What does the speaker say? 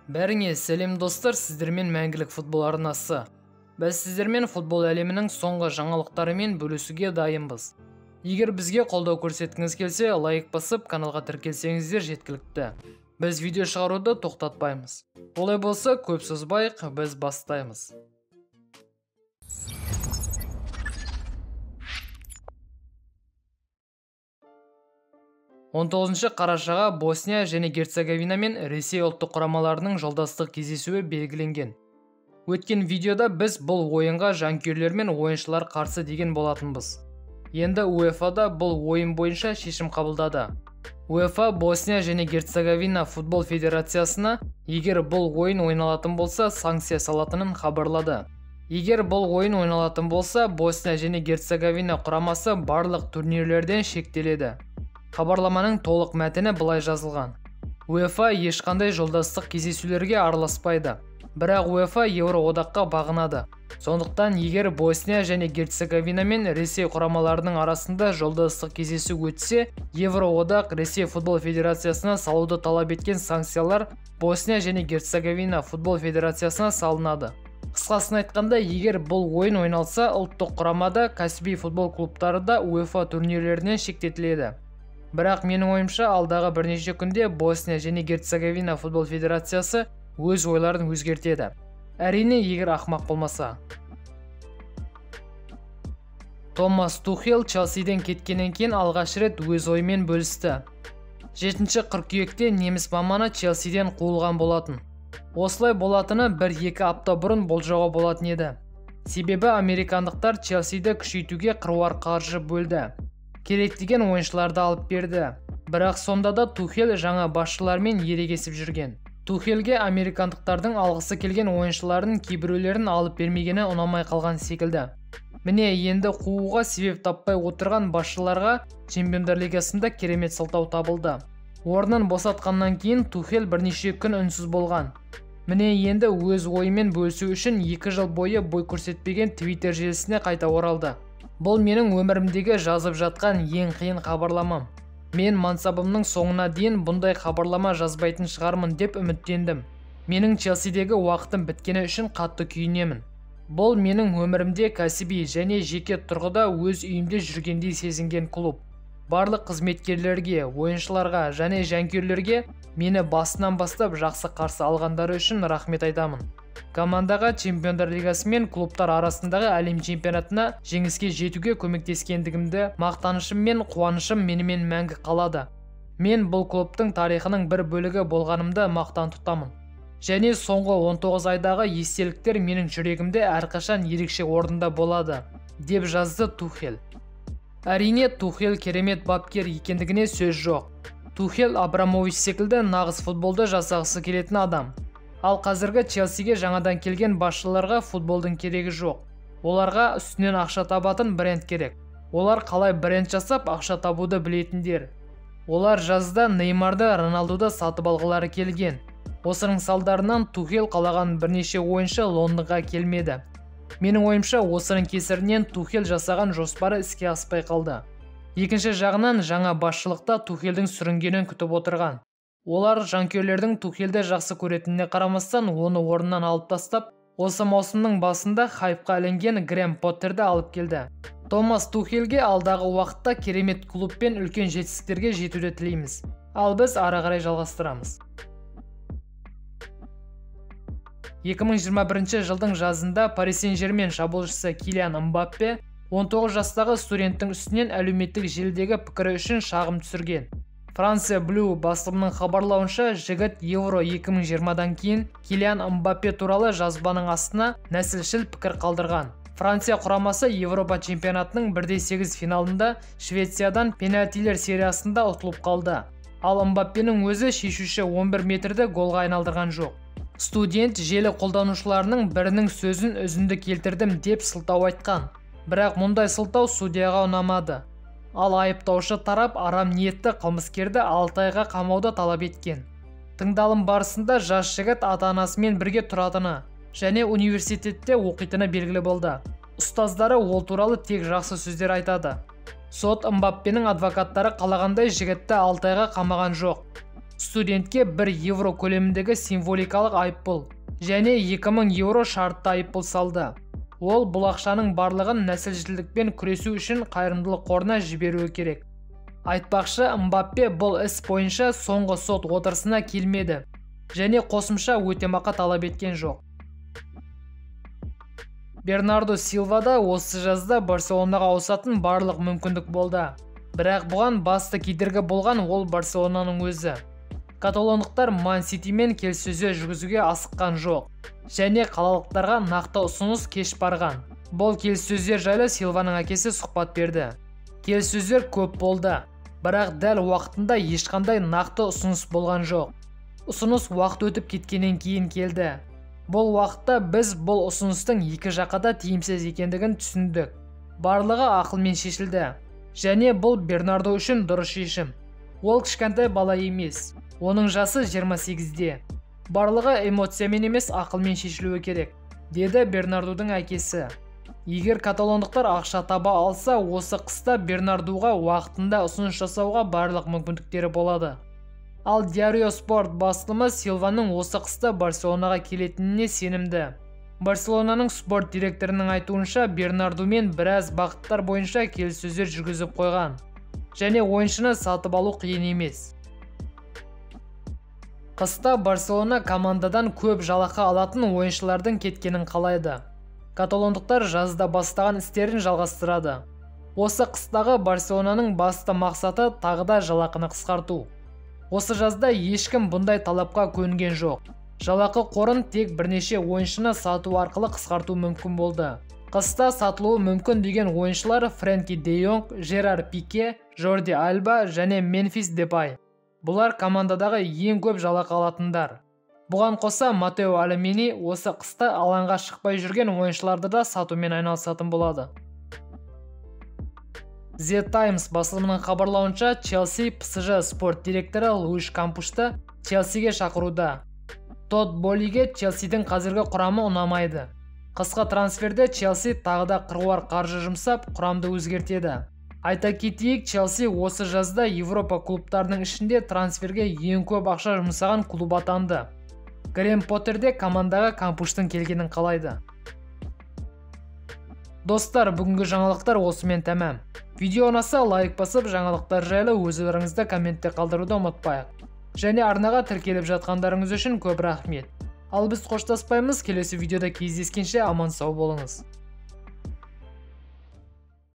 Бәріңе сәлем достар, сіздермен мәңгілік футбол арнасы. Біз сіздермен футбол әлемінің соңғы жаңалықтарымен бөлісуге дайынбыз. Егер бізге қолдау көрсеткіңіз келсе, лайк басып, каналға тіркелсеңіздер жеткілікті. Біз видео шығаруды тоқтатпаймыз. Олай болса, көп созбайық, біз бастаймыз. 19 қарашаға Босния және Герцеговина мен Ресей ұлттық құрамаларының жолдастық кездесуі белгіленген. Өткен видеода біз бұл ойынға жанкүйерлер мен ойыншылар қарсы деген болатынбыз. Енді УЕФА-да бұл ойын бойынша шешім қабылдады. УЕФА Босния және Герцеговина футбол федерациясына егер бұл ойын ойналатын болса, санкция салатынын хабарлады. Егер бұл ойын ойналатын болса, Босния және Герцеговина құрамасы барлық турнирлерден шектеледі. Хабарламаның толық мәтіні былай жазылған. УЕФА ешқандай жолдастық кездесулерге араласпайды. Бірақ УЕФА Еуроодаққа бағынады. Сондықтан егер Босния және Герцеговина мен Ресей құрамаларының арасында жолдастық кездесу өтсе, Еуроодақ Ресей футбол федерациясына салуды талап еткен санкциялар Босния және Герцеговина футбол федерациясына салынады. Қысқасын айтқанда, егер бұл ойын ойналса, ұлттық құрамада кәсіби футбол клубтары да УЕФА турнирлерінен шектетіледі. Бірақ менің ойымша, алдағы бірнеше күнде Босния және Герцеговина футбол федерациясы өз ойларын өзгертеді. Әрине, егер ақмақ болмаса. Томас Тухель Челсиден кеткеннен кейін алғаш рет өз ойымен бөлісті. 7 қыркүйекте неміс маманы Челсиден қуылған болатын. Осылай болатыны 1-2 апта бұрын болжауға болатын еді. Себебі американдықтар Челсиді күшейтуге қыруар қаржы бөлді. Керек деген ойыншыларды алып берді. Бірақ сонда да Тухель жаңа басшылармен ерегесіп жүрген. Тухельге американдықтардың алғысы келген ойыншыларын кейбіреулерін алып бермегені ұнамай қалған секілді. Міне, енді қууға себеп таппай отырған басшыларға Чемпиондар лигасында керемет сылтау табылды. Орнын босатқаннан кейін Тухель бірнеше күн үнсіз болған. Міне, енді өз ойымен бөлісу үшін 2 жыл бойы бой көрсетпеген Twitter желісіне қайта оралды. Бұл менің өмірімдегі жазып жатқан ең қиын хабарламам. Мен мансабымның соңына дейін бұндай хабарлама жазбайтын шығармын деп үміттендім. Менің Челсидегі уақытым біткені үшін қатты күйінемін. Бұл менің өмірімде кәсіби және жеке тұрғыда өз үйімде жүргендей сезінген клуб. Барлық қызметкерлерге, ойыншыларға және жанкүйерлерге мені басынан бастап жақсы қарсы алғандары үшін рахмет айтамын. Командаға Чемпиондар лигасы мен клубтар арасындағы әлем чемпионатына жеңіске жетуге көмектескендігімді мақтанышым мен қуанышым менімен мәңгі қалады. Мен бұл клубтың тарихының бір бөлігі болғанымды мақтан тұтамын. Және соңғы 19 айдағы естеліктер менің жүрегімде әрқашан ерекше орында болады, деп жазды Тухель. Әрине, Тухель керемет бапкер екендігіне сөз жоқ. Тухель Абрамович секілді нағыз футболды жасағысы келетін адам. Ал қазіргі Челсиге жаңадан келген басшыларға футболдың керегі жоқ. Оларға үстінен ақша табатын бренд керек. Олар қалай бренд жасап ақша табуды білетіндер. Олар жазда Неймарды, Роналдуды сатып алғылары келген. Осының салдарынан Тухель қалаған бірнеше ойыншы Лондонға келмеді. Менің ойымша, осының кесірінен Тухель жасаған жоспары іске аспай қалды. Екінші жағынан, жаңа басшылықта Тухельдің сүрінгенін күтіп отырған. Олар жанкүйерлердің Тухельді жақсы көретініне қарамастан оны орнынан алып тастап, осы маусымның басында хайпқа ілінген Грэм Поттерді алып келді. Томас Тухельге алдағы уақытта керемет клубпен үлкен жетістіктерге жетуді тілейміз. Ал біз ары қарай жалғастырамыз. 2021 жылдың жазында Пари Сен-Жермен шабуылшысы Килиан Мбаппе 19 жастағы студенттің үстінен әлеуметтік желідегі пікірі үшін шағым түсірген. Франция Blue басылымының хабарлауынша, жігіт Евро 2020-дан кейін Килиан Мбаппе туралы жазбаның астына нәсілшіл пікір қалдырған. Франция құрамасы Еуропа чемпионатының 1/8 финалында Швециядан пенальтилер сериясында ұтылып қалды. Ал Мбаппенің өзі шешуші 11 метрді голға айналдырған жоқ. Студент желі қолданушыларының бірінің сөзін үзінді келтірдім деп сылтау айтқан. Бірақ мұндай сылтау судьяға ұнамады. Ал айыптаушы тарап арам ниетті қылмыскерді 6 айға қамауда талап еткен. Тыңдалым барысында жас жігіт ата-анасымен бірге тұратыны және университетте оқитыны белгілі болды. Ұстаздары ол туралы тек жақсы сөздер айтады. Сот Мбаппенің адвокаттары қалағандай жігітті 6 айға қамаған жоқ. студентке 1 евро көлеміндегі символикалық айыппұл және 2000 евро шартты айыппұл салды. Ол бұл ақшаның барлығын нәсілшілдікпен күресу үшін қайырымдылық қорына жіберуі керек. Айтпақшы, Мбаппе бұл іс бойынша соңғы сот отырысына келмеді және қосымша өтемақы талап еткен жоқ. Бернардо Силвада осы жазда Барселонаға ауысатын барлық мүмкіндік болды. Бірақ бұған басты кедергі болған ол Барселонаның өзі. Каталондықтар Ман-Ситимен келіссөздер жүргізуге асыққан жоқ және қалалықтарға нақты ұсыныс кеш барған. Бұл келіссөздер жайлы Силваның әкесі сұхбат берді. Келіссөздер көп болды, бірақ дәл уақытында ешқандай нақты ұсыныс болған жоқ. Ұсыныс уақыт өтіп кеткеннен кейін келді. Бұл уақытта біз бұл ұсыныстың екі жаққа да тиімсіз екендігін түсіндік. Барлығы ақылмен шешілді және бұл Бернардо үшін дұрыс шешім. Ол кішкентай бала емес. Оның жасы 28-де. Барлығы эмоциямен емес ақылмен шешілуі керек, деді Бернардудың әкесі. Егер каталондықтар ақша таба алса, осы қыста Бернардуға уақытында ұсыныс жасауға барлық мүмкіндіктері болады. Ал Diario Sport басылымы Силваның осы қыста Барселонаға келетініне сенімді. Барселонаның спорт директорының айтуынша, Бернардумен біраз бағыттар бойынша келіссөздер жүргізіп қойған және ойыншыны сатып алу қиын емес. Қыста Барселона командадан көп жалақы алатын ойыншылардың кеткенін қалайды. Каталондықтар жазда бастаған істерін жалғастырады. Осы қыстағы Барселонаның басты мақсаты тағы да жалақыны қысқарту. Осы жазда ешкім бұндай талапқа көнген жоқ. Жалақы қорын тек бірнеше ойыншыны сату арқылы қысқарту мүмкін болды. Қыста сатылуы мүмкін деген ойыншылар Фрэнки де Йонг, Жерар Пике, Жорди Альба және Мемфис Депай. Бұлар командадағы ең көп жалақы алатындар. Бұған қоса Матео Аламини осы қыста алаңға шықпай жүрген ойыншыларды да сатумен айналысатын болады. The Times басылымының хабарлауынша, Челси PSG спорт директоры Луиш Кампушты Челсиге шақыруда. Тодд Болиге Челсидің қазіргі құрамы ұнамайды. Қысқа трансферде Челси тағы да қыруар қаржы жұмсап, құрамды өзгертеді. Айта кетейік, Челси осы жазда Европа клубтарының ішінде трансферге ең көп ақша жұмсаған клуб атанды. Грэм Поттерде командаға Кампуштың келгенін қалайды. Достар, бүгінгі жаңалықтар осымен тәмам. Видео ұнаса лайк басып, жаңалықтар жайлы өздеріңізді комментте қалдыруды ұмытпайық. Және арнаға тіркеліп жатқандарыңыз үшін көп рахмет. Ал біз қоштаспаймыз, келесі видеода кездескенше аман сау болыңыз.